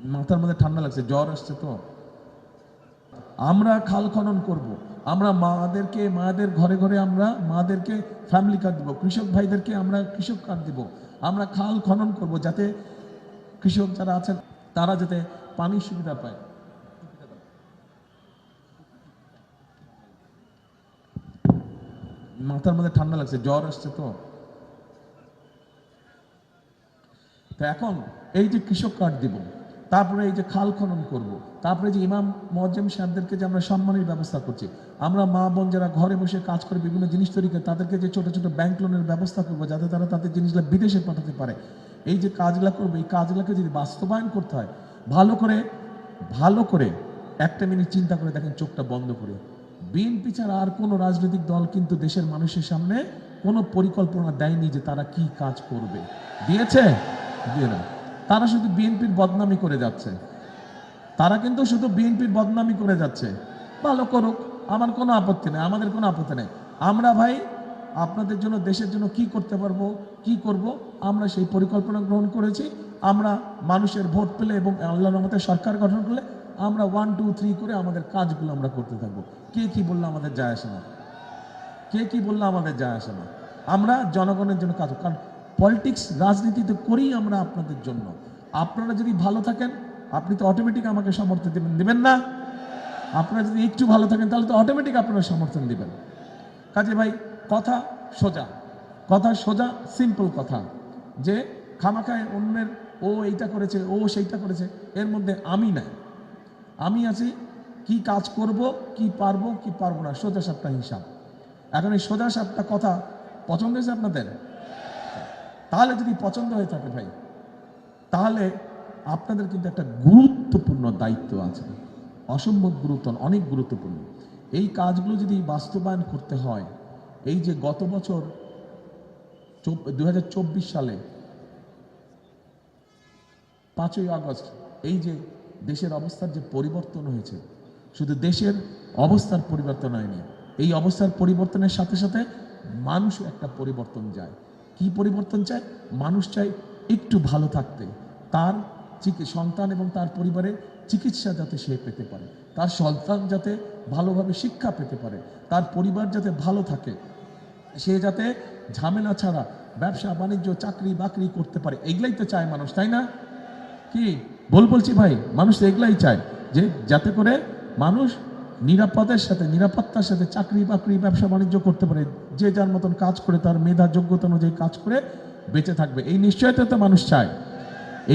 মাথার মধ্যে ঠান্ডা লাগছে, জ্বর আসছে তো। আমরা খাল খনন করব, আমরা মাদের ঘরে ঘরে আমরা মাদেরকে ফ্যামিলি কার্ড দিব, কৃষক ভাইদেরকে আমরা কৃষক কার্ড দিব। আমরা খাল খনন করব যাতে কৃষক যারা আছেন তারা যাতে পানির সুবিধা পায়। মাথার মধ্যে ঠান্ডা লাগছে, জ্বর আসছে তো। এখন এই যে কৃষক কার্ড দিব, তারপরে এই যে খাল খনন করব, তারপরে যে ইমাম মুয়াজ্জিম সাহেবদেরকে যে আমরা সম্মানের ব্যবস্থা করছি, আমরা মা বোন যারা ঘরে বসে কাজ করে বিভিন্ন জিনিস তৈরি করে তাদেরকে যে ছোট ছোট ব্যাংক লোনের ব্যবস্থা করবো যাতে তারা তাদের জিনিসগুলো বিদেশে পাঠাতে পারে। এই যে কাজগুলো করবো, এই কাজগুলোকে যদি বাস্তবায়ন করতে হয় ভালো করে একটা মিনিট চিন্তা করে দেখেন, চোখটা বন্ধ করে। বিএনপি ছাড়া আর কোনো রাজনৈতিক দল কিন্তু দেশের মানুষের সামনে কোনো পরিকল্পনা দেয়নি যে তারা কি কাজ করবে। দিয়েছে? দিয়ে না। তারা শুধু বিএনপির বদনামি করে যাচ্ছে, তারা কিন্তু শুধু বিএনপির বদনামি করে যাচ্ছে। ভালো করুক, আমার কোনো আপত্তি নেই, আমাদের কোনো আপত্তি নেই। আমরা ভাই আপনাদের জন্য দেশের জন্য কি করতে পারবো, কি করব, আমরা সেই পরিকল্পনা গ্রহণ করেছি। আমরা মানুষের ভোট পেলে এবং আল্লাহর রহমতে সরকার গঠন করলে আমরা 1 2 3 করে আমাদের কাজগুলো আমরা করতে থাকবো। কে কি বললো আমাদের যায় আসে না, কে কি বললো আমাদের যায় আসে না। আমরা জনগণের জন্য কাজ, কারণ পলিটিক্স রাজনীতিতে করি আমরা আপনাদের জন্য। আপনারা যদি ভালো থাকেন আপনি তো অটোমেটিক আমাকে সমর্থন দিবেন না? আপনারা যদি একটু ভালো থাকেন তাহলে তো অটোমেটিক আপনারা সমর্থন দিবেন। কাজে ভাই কথা সোজা, সিম্পল কথা, যে খামাখায় অন্যের ও এইটা করেছে, ও সেইটা করেছে, এর মধ্যে আমি নাই। আমি আছি কি কাজ করব, কি পারবো কি পারবো না, সোজা সাপটা হিসাব। এখন এই সোজা সাপটা কথা পছন্দ হয়েছে আপনাদের? তাহলে যদি পছন্দ হয়ে থাকে ভাই, তাহলে আপনাদের কিন্তু একটা গুরুত্বপূর্ণ দায়িত্ব আছে, অসম্ভব গুরুত্ব, অনেক গুরুত্বপূর্ণ। এই কাজগুলো যদি বাস্তবায়ন করতে হয়, এই যে গত বছর 2024 সালে 5ই আগস্ট এই যে দেশের অবস্থার যে পরিবর্তন হয়েছে, শুধু দেশের অবস্থার পরিবর্তন হয়নি, এই অবস্থার পরিবর্তনের সাথে সাথে মানুষও একটা পরিবর্তন যায়। কি পরিবর্তন চায়? মানুষ চায় একটু ভালো থাকতে, তার সন্তান এবং তার পরিবারের চিকিৎসা যাতে সে পেতে পারে, তার সন্তান যাতে ভালোভাবে শিক্ষা পেতে পারে, তার পরিবার যাতে ভালো থাকে, সে যাতে ঝামেলা ছাড়া ব্যবসা বাণিজ্য চাকরি বাকরি করতে পারে। এগুলাই তো চায় মানুষ, তাই না? কি বলছি ভাই, মানুষ তো এগুলাই চায়, যে যাতে করে মানুষ নিরাপত্তার সাথে চাকরি বাকরি ব্যবসা বাণিজ্য করতে পারে, যে যার মতন কাজ করে তার মেধা যোগ্যতা অনুযায়ী কাজ করে বেঁচে থাকবে, এই নিশ্চয়তা তো মানুষ চায়।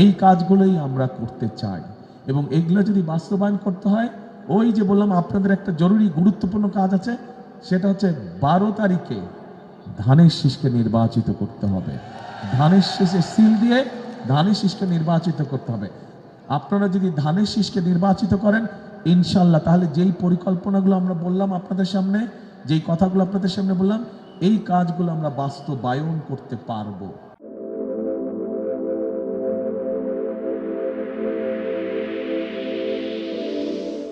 এই কাজগুলোই আমরা করতে চাই, এবং এগুলো যদি বাস্তবায়ন করতে হয়, ওই যে বললাম আপনাদের একটা জরুরি গুরুত্বপূর্ণ কাজ আছে, সেটা হচ্ছে 12 তারিখে ধানের শীষকে নির্বাচিত করতে হবে। ধানের শীষে সিল দিয়ে ধানের শীষকে নির্বাচিত করতে হবে। আপনারা যদি ধানের শীষকে নির্বাচিত করেন ইনশাল্লাহ, তাহলে যেই পরিকল্পনাগুলো আমরা বললাম আপনাদের সামনে, যেই কথাগুলো আপনাদের সামনে বললাম, এই কাজগুলো আমরা বাস্তবায়ন করতে পারবো।